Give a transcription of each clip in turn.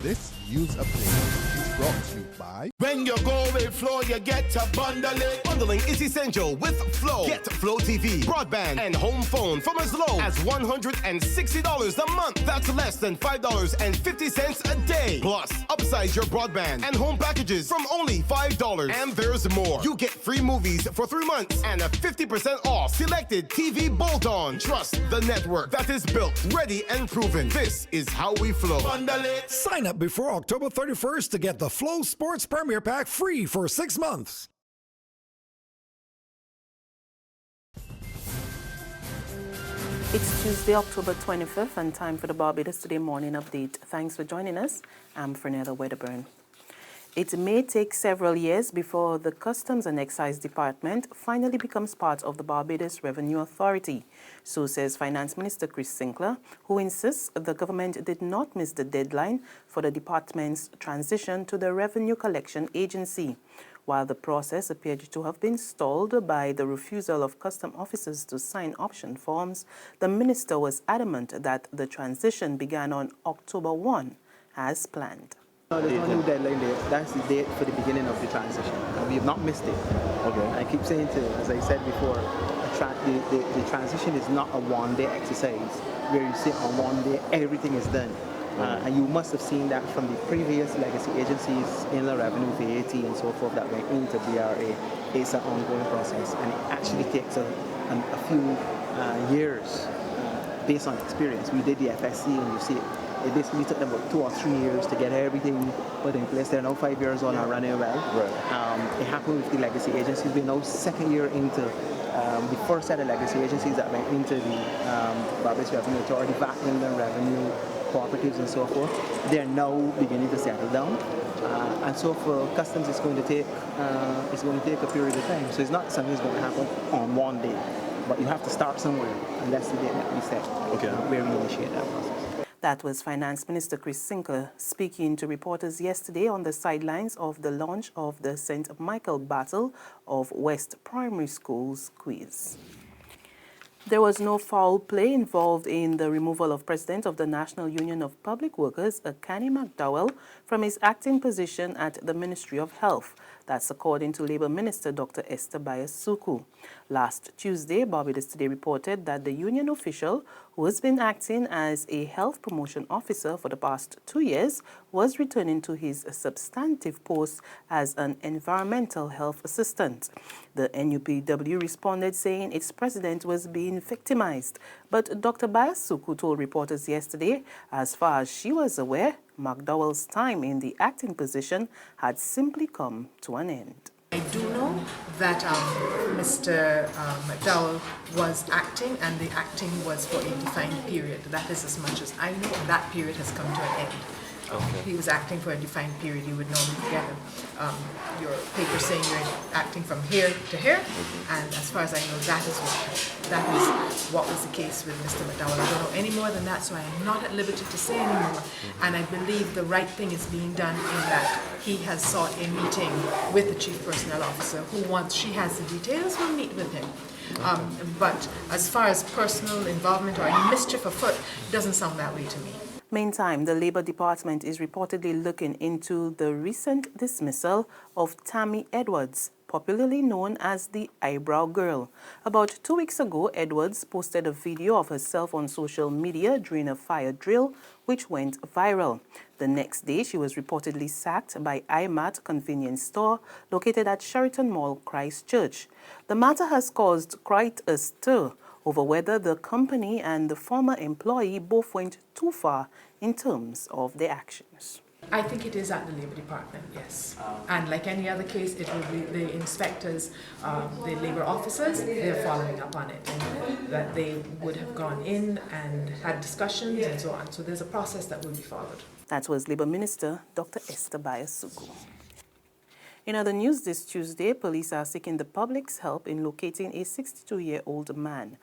This Use a Play is brought to you by... When you go with Flow, you get to bundle it. Bundling is essential with Flow. Get Flow TV, broadband, and home phone from as low as $160 a month. That's less than $5.50 a day. Plus, upsize your broadband and home packages from only $5. And there's more. You get free movies for 3 months and a 50% off selected TV bolt-on. Trust the network that is built, ready, and proven. This is how we flow. Bundle it. Sign up before October 31st to get the Flow Sports Premier Pack free for 6 months. It's Tuesday, October 25th, and time for the Barbados Today Morning Update. Thanks for joining us. I'm Fernanda Wedderburn. It may take several years before the Customs and Excise Department finally becomes part of the Barbados Revenue Authority. So says Finance Minister Chris Sinclair, who insists the government did not miss the deadline for the department's transition to the Revenue Collection Agency. While the process appeared to have been stalled by the refusal of custom officers to sign option forms, the minister was adamant that the transition began on October 1 as planned. No, there's no new deadline there. That's the date for the beginning of the transition. We have not missed it. Okay. I keep saying as I said before, the transition is not a one-day exercise where you sit on one day, everything is done. And you must have seen that from the previous legacy agencies, Inland Revenue, VAT, and so forth that went into BRA. It's an ongoing process, and it actually takes a few years based on experience. We did the FSC, and you see it basically took them about 2 or 3 years to get everything put in place. They're now 5 years on and running well. Right. It happened with the legacy agencies. We're now second year into the first set of legacy agencies that went into the Barbados Revenue Authority, VAT, Inland Revenue, cooperatives and so forth. They're now beginning to settle down, and so for customs it's going to take a period of time. So it's not something that's going to happen on one day, but you have to start somewhere, and that's the date that we set, where we initiate that process. That was Finance Minister Chris Sinclair speaking to reporters yesterday on the sidelines of the launch of the St. Michael Battle of West Primary School's quiz. There was no foul play involved in the removal of President of the National Union of Public Workers, Akani McDowell, from his acting position at the Ministry of Health. That's according to Labour Minister Dr. Esther Bayasuku. Last Tuesday, Barbados Today reported that the union official, who has been acting as a health promotion officer for the past 2 years, was returning to his substantive post as an environmental health assistant. The NUPW responded saying its president was being victimized. But Dr. Bayasuku told reporters yesterday, as far as she was aware, McDowell's time in the acting position had simply come to an end. I do know that Mr. McDowell was acting, and the acting was for a defined period. That is as much as I know, and that period has come to an end. He was acting for a defined period. You would normally get your paper saying you're acting from here to here, and as far as I know, that is what was the case with Mr. McDowell. I don't know any more than that, so I am not at liberty to say any more. And I believe the right thing is being done in that he has sought a meeting with the Chief Personnel Officer, who once she has the details, will meet with him. But as far as personal involvement or any mischief afoot, it doesn't sound that way to me. Meantime, the Labour Department is reportedly looking into the recent dismissal of Tammy Edwards, popularly known as the Eyebrow Girl. About 2 weeks ago, Edwards posted a video of herself on social media during a fire drill, which went viral. The next day, she was reportedly sacked by iMart convenience store located at Sheraton Mall, Christchurch. The matter has caused quite a stir over whether the company and the former employee both went too far in terms of their actions. I think it is at the Labour Department, yes. And like any other case, it will be the inspectors, the Labour officers, they're following up on it. And that they would have gone in and had discussions and so on. So there's a process that will be followed. That was Labour Minister Dr. Esther Bayasuku. In other news, this Tuesday, police are seeking the public's help in locating a 62-year-old man.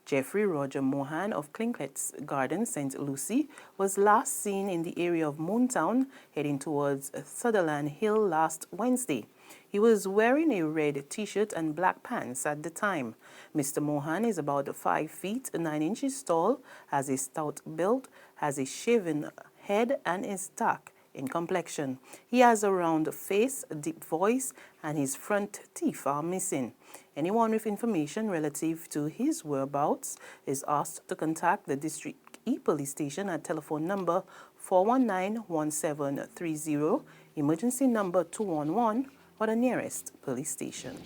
Jeffrey Roger Mahon of Clinklet's Garden, St. Lucie, was last seen in the area of Moontown, heading towards Sutherland Hill last Wednesday. He was wearing a red T-shirt and black pants at the time. Mr. Mahon is about 5 feet 9 inches tall, has a stout build, has a shaven head, and is dark in complexion. He has a round face, a deep voice, and his front teeth are missing. Anyone with information relative to his whereabouts is asked to contact the District E-Police Station at telephone number 419-1730, emergency number 211, or the nearest police station.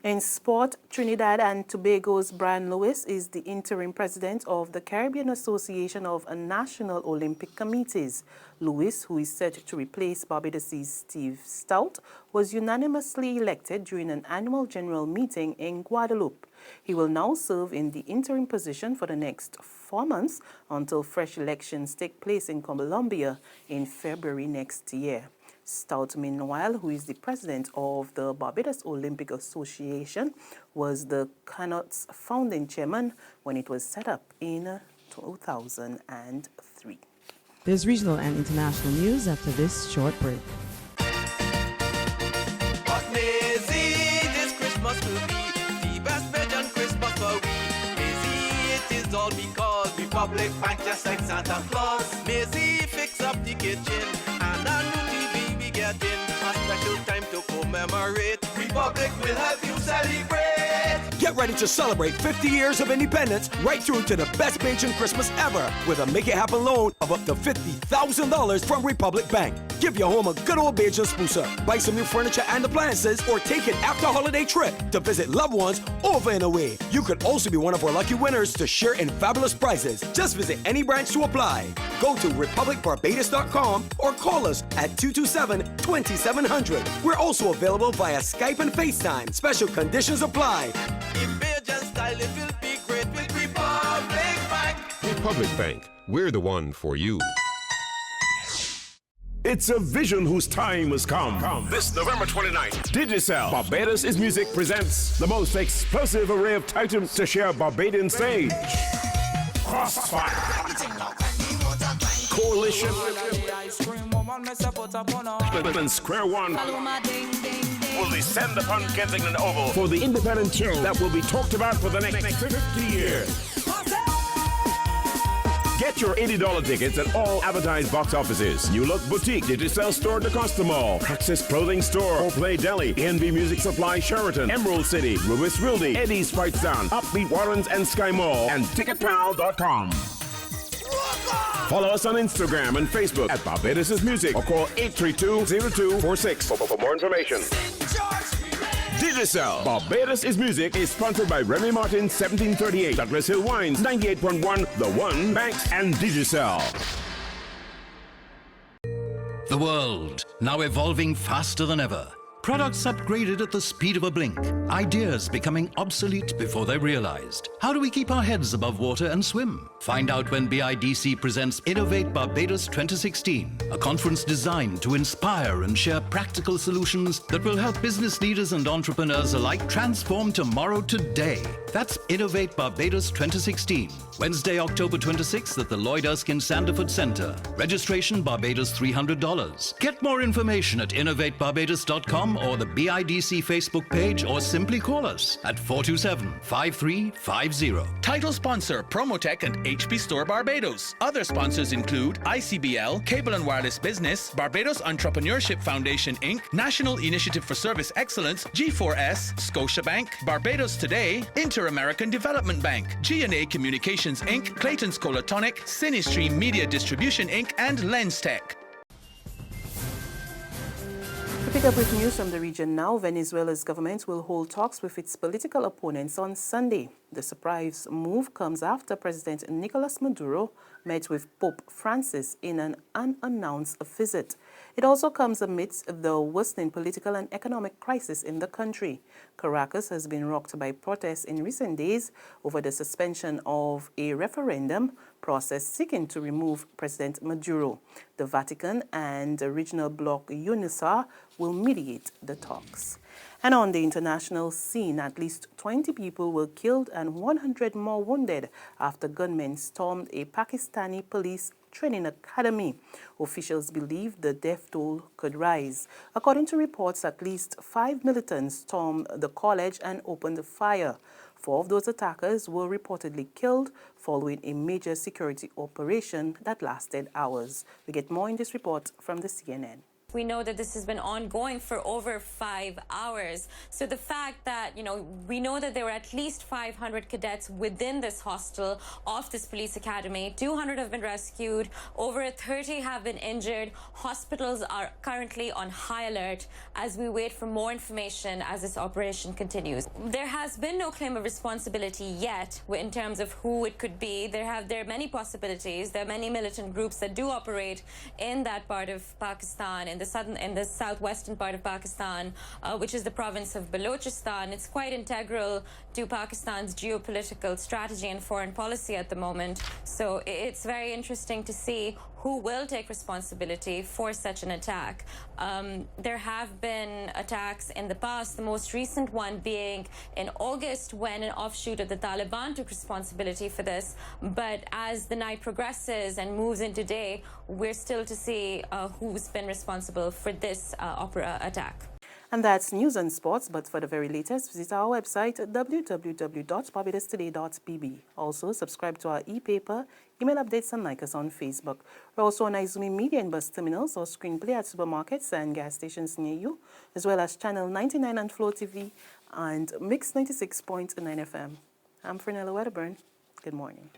In sport, Trinidad and Tobago's Brian Lewis is the interim president of the Caribbean Association of National Olympic Committees. Lewis, who is set to replace Barbados' Steve Stout, was unanimously elected during an annual general meeting in Guadeloupe. He will now serve in the interim position for the next 4 months until fresh elections take place in Colombia in February next year. Stout, meanwhile, who is the president of the Barbados Olympic Association, was the Connaught's founding chairman when it was set up in 2003. There's regional and international news after this short break. What Maisie, this Christmas will be the best Belgian Christmas for we. Maisie, it is all because Republic Bank just like Santa Claus. Maisie, fix up the kitchen and a new TV we get in. A special time to commemorate. Republic will help you celebrate. Get ready to celebrate 50 years of independence right through to the best Bajan Christmas ever with a Make It Happen loan of up to $50,000 from Republic Bank. Give your home a good old Bajan spooser, buy some new furniture and appliances, or take an after-holiday trip to visit loved ones over and away. You could also be one of our lucky winners to share in fabulous prizes. Just visit any branch to apply. Go to republicbarbados.com or call us at 227-2700. We're also available via Skype and FaceTime. Special conditions apply. In Bajan style, it will be great with Republic Bank. Republic Bank, we're the one for you. It's a vision whose time has come. This November 29th, Digicel, Barbados is Music presents the most explosive array of titans to share Barbadian stage. Crossfire, Coalition, and Square One will descend upon Kensington Oval for the independent show that will be talked about for the next 50 years. Get your $80 tickets at all advertised box offices. New Look Boutique, Digicel Store de Costa Mall, Praxis Clothing Store, Play Deli, ENV Music Supply Sheraton, Emerald City, Ruiz Wilde, Eddie's Fight Sound, Upbeat Warrens and Sky Mall, and TicketPal.com. Follow us on Instagram and Facebook at Barbados' Music or call 832-0246 for more information. Digicel, Barbados is Music is sponsored by Remy Martin 1738, Douglas Hill Wines 98.1, The One, Banks, and Digicel. The world, now evolving faster than ever. Products upgraded at the speed of a blink. Ideas becoming obsolete before they're realized. How do we keep our heads above water and swim? Find out when BIDC presents Innovate Barbados 2016, a conference designed to inspire and share practical solutions that will help business leaders and entrepreneurs alike transform tomorrow today. That's Innovate Barbados 2016, Wednesday, October 26th at the Lloyd Erskine Sanderford Center. Registration Barbados $300. Get more information at innovatebarbados.com or the BIDC Facebook page, or simply call us at 427-5350. Title sponsor Promotech and HP Store Barbados. Other sponsors include ICBL, Cable and Wireless Business, Barbados Entrepreneurship Foundation Inc., National Initiative for Service Excellence, G4S, Scotiabank, Barbados Today, Inter-American Development Bank, G&A Communications Inc., Clayton's Colatonic, Cinestream Media Distribution Inc., and LensTech. To pick up with news from the region now, Venezuela's government will hold talks with its political opponents on Sunday. The surprise move comes after President Nicolas Maduro met with Pope Francis in an unannounced visit. It also comes amidst the worsening political and economic crisis in the country. Caracas has been rocked by protests in recent days over the suspension of a referendum process seeking to remove President Maduro. The Vatican and the regional bloc UNISA will mediate the talks. And on the international scene, at least 20 people were killed and 100 more wounded after gunmen stormed a Pakistani police training academy. Officials believe the death toll could rise. According to reports, at least 5 militants stormed the college and opened fire. 4 of those attackers were reportedly killed following a major security operation that lasted hours. We get more in this report from the CNN. We know that this has been ongoing for over 5 hours. So the fact that, we know that there were at least 500 cadets within this hostel of this police academy. 200 have been rescued. Over 30 have been injured. Hospitals are currently on high alert as we wait for more information as this operation continues. There has been no claim of responsibility yet in terms of who it could be. There are many possibilities. There are many militant groups that do operate in that part of Pakistan, in the southwestern part of Pakistan, which is the province of Balochistan. It's quite integral to Pakistan's geopolitical strategy and foreign policy at the moment. So it's very interesting to see who will take responsibility for such an attack. There have been attacks in the past, the most recent one being in August when an offshoot of the Taliban took responsibility for this. But as the night progresses and moves into day, we're still to see who's been responsible for this attack. And that's news and sports, but for the very latest, visit our website at www.barbadostoday.bb. Also, subscribe to our e-paper, email updates, and like us on Facebook. We're also on Izumi Media and bus terminals or screenplay at supermarkets and gas stations near you, as well as Channel 99 and Flow TV and Mix 96.9 FM. I'm Fernella Wedderburn. Good morning.